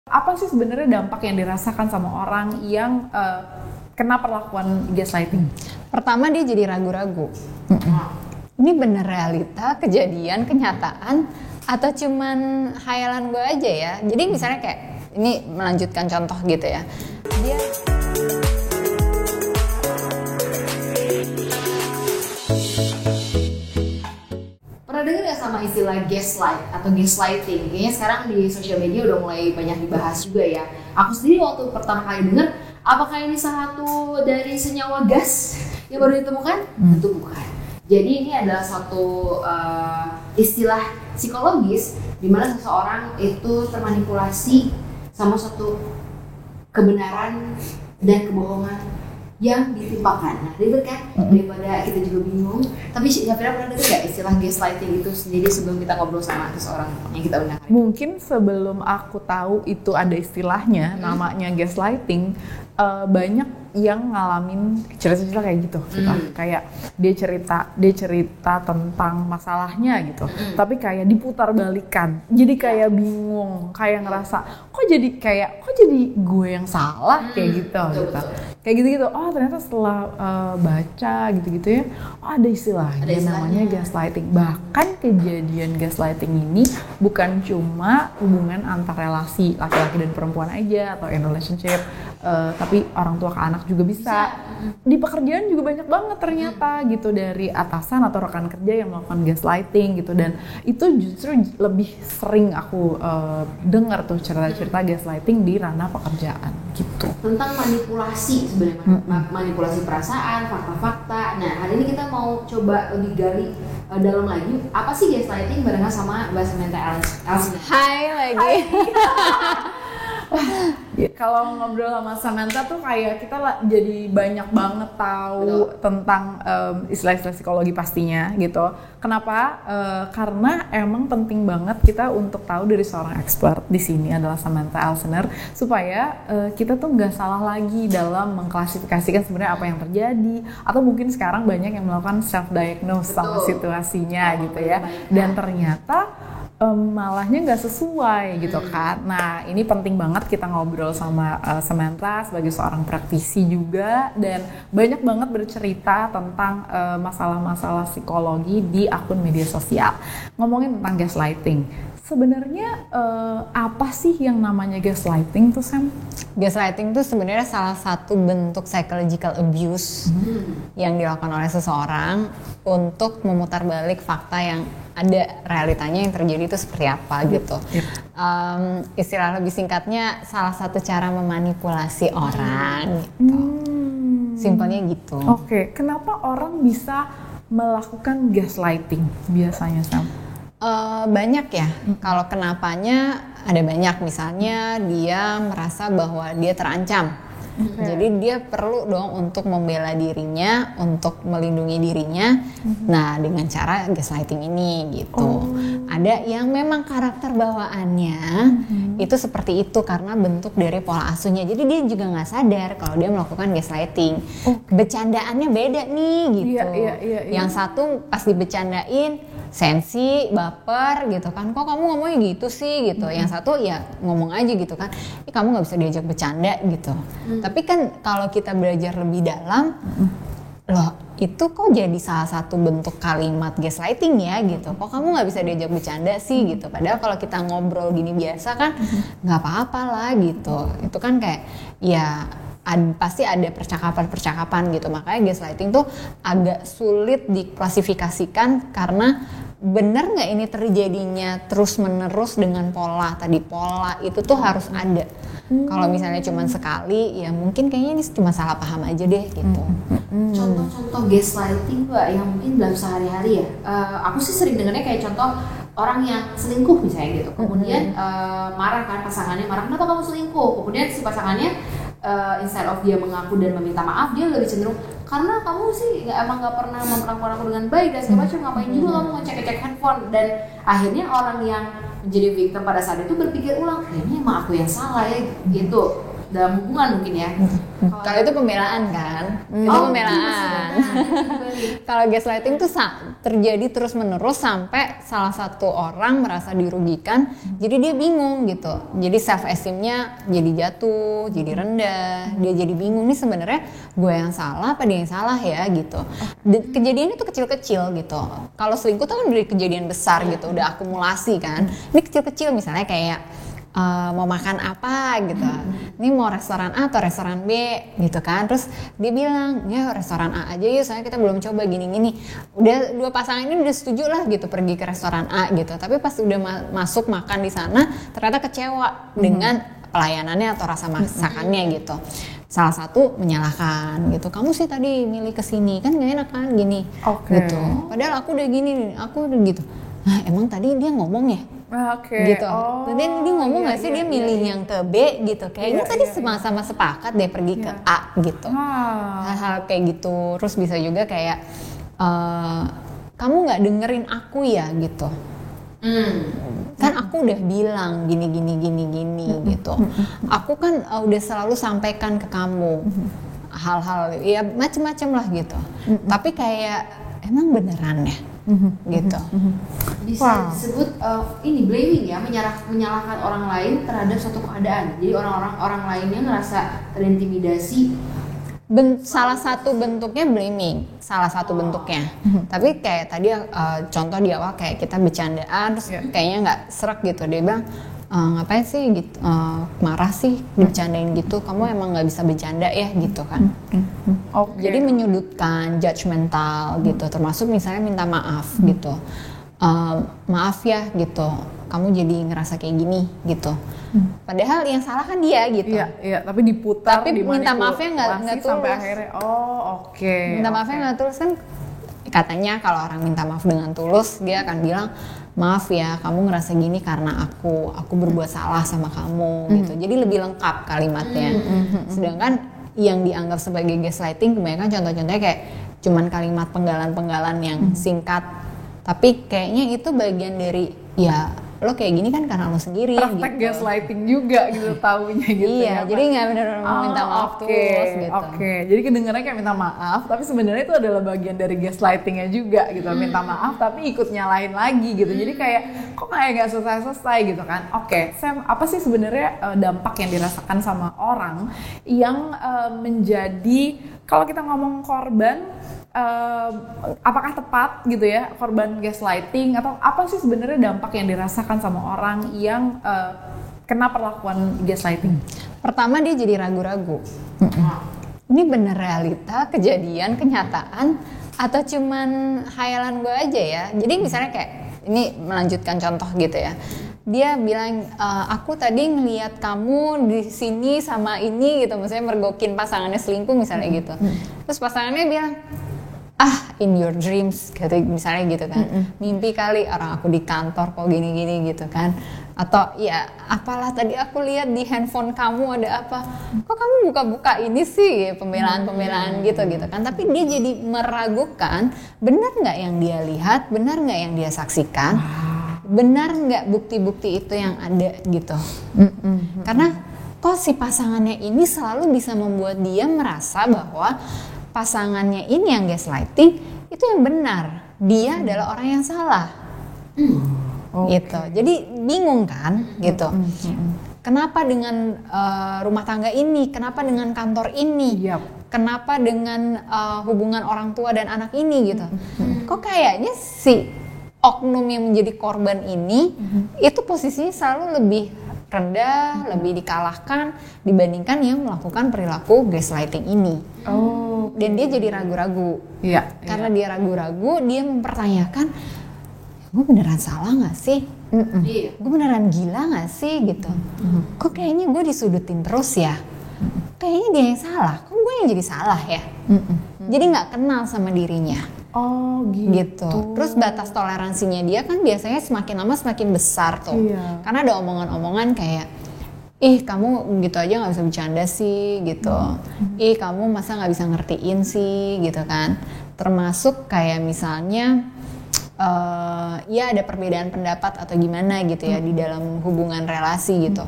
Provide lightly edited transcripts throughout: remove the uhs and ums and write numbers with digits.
Apa sih sebenarnya dampak yang dirasakan sama orang yang kena perlakuan gaslighting? Pertama, dia jadi ragu-ragu. Ini bener realita, kejadian, kenyataan, atau cuman khayalan gue aja ya? Jadi misalnya kayak, ini melanjutkan contoh gitu ya. Dia dengar nggak sama istilah gaslight atau gaslighting? Kayaknya sekarang di sosial media udah mulai banyak dibahas juga ya. Aku sendiri waktu pertama kali dengar, apakah ini salah satu dari senyawa gas yang baru ditemukan? Tentu bukan. Jadi ini adalah satu istilah psikologis di mana seseorang itu termanipulasi sama suatu kebenaran dan kebohongan yang ditimpakan. Nah, ribet kan? Daripada kita juga bingung. Tapi Syafira pernah dengar nggak istilah gaslighting itu sendiri sebelum kita ngobrol sama seseorang yang kita undang? Mungkin sebelum aku tahu itu ada istilahnya namanya gaslighting, banyak yang ngalamin cerita-cerita kayak gitu. Kayak dia cerita tentang masalahnya gitu. Tapi kayak diputar balikan. Jadi kayak bingung, kayak ngerasa kok jadi gue yang salah kayak gitu. Kayak gitu-gitu. Oh, ternyata setelah baca gitu-gitu ya, oh ada istilahnya namanya gaslighting. Bahkan kejadian gaslighting ini bukan cuma hubungan antar relasi laki-laki dan perempuan aja atau in relationship, tapi orang tua ke anak juga bisa. Di pekerjaan juga banyak banget ternyata gitu, dari atasan atau rekan kerja yang melakukan gaslighting gitu. Dan itu justru lebih sering aku dengar tuh cerita-cerita gaslighting di ranah pekerjaan gitu. Tentang manipulasi sebenarnya, manipulasi perasaan, fakta-fakta. Nah, hari ini kita mau coba lebih gali dalam lagi, apa sih gaslighting barengan sama Mbak Samantha Elsner. Hai lagi. Kalau ngobrol sama Samantha tuh kayak kita jadi banyak banget tahu tentang istilah-istilah psikologi pastinya gitu. Kenapa? Karena emang penting banget kita untuk tahu dari seorang expert di sini adalah Samantha Elsner, supaya kita tuh nggak salah lagi dalam mengklasifikasikan sebenarnya apa yang terjadi, atau mungkin sekarang banyak yang melakukan self diagnose sama situasinya gitu ya. Dan ternyata malahnya nggak sesuai gitu kan. Nah, ini penting banget kita ngobrol sama Samantha sebagai seorang praktisi juga, dan banyak banget bercerita tentang masalah-masalah psikologi di akun media sosial. Ngomongin tentang gaslighting, sebenarnya apa sih yang namanya gaslighting tuh, Sam? Gaslighting itu sebenarnya salah satu bentuk psychological abuse yang dilakukan oleh seseorang untuk memutarbalik fakta yang ada, realitanya yang terjadi itu seperti apa gitu. Istilah lebih singkatnya, salah satu cara memanipulasi orang gitu. Simpelnya gitu. Oke, kenapa orang bisa melakukan gaslighting biasanya, Sam? Banyak ya. Kalau kenapanya ada banyak. Misalnya dia merasa bahwa dia terancam. Jadi dia perlu dong untuk membela dirinya, untuk melindungi dirinya. Nah, dengan cara gaslighting ini gitu. Ada yang memang karakter bawaannya itu seperti itu karena bentuk dari pola asuhnya. Jadi dia juga nggak sadar kalau dia melakukan gaslighting. Bercandaannya beda nih gitu. Yang satu pas dibecandain sensi, baper gitu kan, kok kamu ngomongnya gitu sih gitu. Yang satu ya ngomong aja gitu kan, kamu nggak bisa diajak bercanda gitu. Tapi kan kalau kita belajar lebih dalam, loh itu kok jadi salah satu bentuk kalimat gaslighting ya gitu. Kok kamu nggak bisa diajak bercanda sih gitu. Padahal kalau kita ngobrol gini biasa kan nggak apa-apa lah gitu. Itu kan kayak ya pasti ada percakapan-percakapan gitu. Makanya gaslighting tuh agak sulit diklasifikasikan karena benar nggak ini terjadinya terus-menerus dengan pola itu tuh harus ada. Kalau misalnya cuma sekali, ya mungkin kayaknya ini cuma salah paham aja deh gitu. Contoh-contoh gaslighting Mbak yang mungkin dalam sehari-hari ya. Aku sih sering dengarnya kayak contoh orang yang selingkuh misalnya gitu. Kemudian marah kan pasangannya, marah kenapa kamu selingkuh? Kemudian si pasangannya instead of dia mengaku dan meminta maaf, dia lebih cenderung karena kamu sih emang nggak pernah memperlakukan aku dengan baik dan segala macam, ngapain juga kamu ngecek handphone. Dan akhirnya orang yang menjadi victim pada saat itu berpikir ulang, kayaknya emang aku yang salah ya gitu dalam hubungan mungkin ya. Kalau itu pembelaan kan? Itu pembelaan. Kalau gaslighting tuh terjadi terus menerus sampai salah satu orang merasa dirugikan, jadi dia bingung gitu. Jadi self esteemnya jadi jatuh, jadi rendah, dia jadi bingung nih sebenarnya gue yang salah apa dia yang salah ya gitu. Kejadiannya tuh kecil-kecil gitu. Kalau selingkuh tuh kan dari kejadian besar gitu, udah akumulasi kan. Ini kecil-kecil misalnya kayak mau makan apa gitu, ini mau restoran A atau restoran B gitu kan, terus dia bilang ya restoran A aja yuk soalnya kita belum coba gini-gini, udah dua pasangan ini udah setuju lah gitu pergi ke restoran A gitu, tapi pas udah masuk makan di sana ternyata kecewa dengan pelayanannya atau rasa masakannya gitu. Salah satu menyalahkan gitu, kamu sih tadi milih kesini kan gak enak kan gini gitu, padahal aku udah gini, aku udah gitu. Nah emang tadi dia ngomong ya gitu. Tadi dia ngomong nggak sih dia milih yang ke B gitu. Kayaknya tadi sama-sama sepakat deh pergi ke A gitu. Hal-hal kayak gitu. Terus bisa juga kayak kamu nggak dengerin aku ya gitu. Kan aku udah bilang gini gitu. Aku kan udah selalu sampaikan ke kamu hal-hal ya macem-macem lah gitu. Tapi kayak emang beneran ya? Gitu. Bisa disebut ini blaming ya, menyalahkan orang lain terhadap suatu keadaan. Jadi orang lainnya ngerasa terintimidasi. Salah satu bentuknya blaming, salah satu bentuknya. Tapi kayak tadi contoh di awal kayak kita bercandaan terus kayaknya nggak serak gitu, dia bilang ngapain sih gitu, marah sih dibercandain gitu, kamu emang nggak bisa bercanda ya gitu kan. Jadi menyudutkan, judgmental gitu, termasuk misalnya minta maaf gitu, maaf ya gitu, kamu jadi ngerasa kayak gini gitu, padahal yang salah kan dia gitu. Iya, tapi diputar, tapi minta maafnya nggak tulus sampai akhirnya. Minta maafnya nggak tulus kan, katanya kalau orang minta maaf dengan tulus dia akan bilang maaf ya kamu ngerasa gini karena aku berbuat salah sama kamu gitu, jadi lebih lengkap kalimatnya. Sedangkan yang dianggap sebagai gaslighting kebanyakan contoh-contohnya kayak cuman kalimat penggalan-penggalan yang singkat, tapi kayaknya itu bagian dari ya lo kayak gini kan karena lo sendiri praktek gitu. Gaslighting juga gitu taunya gitu. Iya, jadi nggak benar-benar minta maaf tulus gitu. Jadi kedengarannya kayak minta maaf, tapi sebenarnya itu adalah bagian dari gaslightingnya juga gitu. Minta maaf tapi ikut nyalahin lagi gitu. Jadi kayak kok kayak nggak selesai gitu kan. Sam, apa sih sebenarnya dampak yang dirasakan sama orang yang menjadi, kalau kita ngomong korban, apakah tepat gitu ya korban gaslighting, atau apa sih sebenarnya dampak yang dirasakan sama orang yang kena perlakuan gaslighting? Pertama dia jadi ragu-ragu. Ini bener realita, kejadian, kenyataan, atau cuman khayalan gue aja ya. Jadi misalnya kayak ini melanjutkan contoh gitu ya. Dia bilang aku tadi ngelihat kamu di sini sama ini gitu, misalnya mergokin pasangannya selingkuh misalnya gitu. Terus pasangannya bilang in your dreams gitu misalnya gitu kan, mimpi kali orang aku di kantor kok gini-gini gitu kan, atau ya apalah tadi aku lihat di handphone kamu ada apa, kok kamu buka-buka ini sih, pembelaan gitu kan. Tapi dia jadi meragukan benar nggak yang dia lihat, benar nggak yang dia saksikan, benar nggak bukti-bukti itu yang ada gitu. Karena kok si pasangannya ini selalu bisa membuat dia merasa bahwa pasangannya ini yang gaslighting itu yang benar, dia adalah orang yang salah. Gitu. Jadi bingung kan gitu. Kenapa dengan rumah tangga ini, kenapa dengan kantor ini, kenapa dengan hubungan orang tua dan anak ini gitu. Kok kayaknya si oknum yang menjadi korban ini itu posisinya selalu lebih rendah, lebih dikalahkan dibandingkan yang melakukan perilaku gaslighting ini. Dan dia jadi ragu-ragu. Karena dia ragu-ragu, dia mempertanyakan, gue beneran salah nggak sih? Gue beneran gila nggak sih gitu? Kok kayaknya gue disudutin terus ya? Kayaknya dia yang salah, kok gue yang jadi salah ya? Jadi nggak kenal sama dirinya. Gitu. Terus batas toleransinya dia kan biasanya semakin lama semakin besar tuh. Karena ada omongan-omongan kayak, ih kamu gitu aja nggak bisa bercanda sih gitu. Ih kamu masa nggak bisa ngertiin sih gitu kan. Termasuk kayak misalnya ya ada perbedaan pendapat atau gimana gitu ya di dalam hubungan relasi gitu.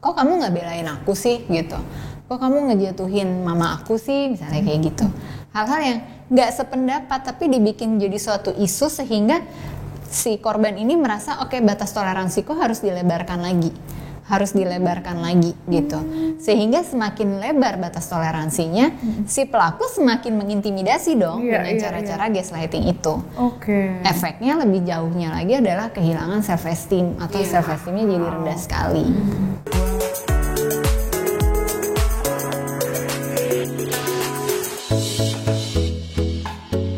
Kok kamu nggak belain aku sih gitu? Kok kamu ngejatuhin mama aku sih misalnya kayak gitu. hal-hal yang nggak sependapat tapi dibikin jadi suatu isu sehingga si korban ini merasa oke, batas toleransiku harus dilebarkan lagi gitu, sehingga semakin lebar batas toleransinya, si pelaku semakin mengintimidasi dong dengan cara-cara gaslighting itu. Efeknya lebih jauhnya lagi adalah kehilangan self esteem atau self esteemnya jadi rendah sekali.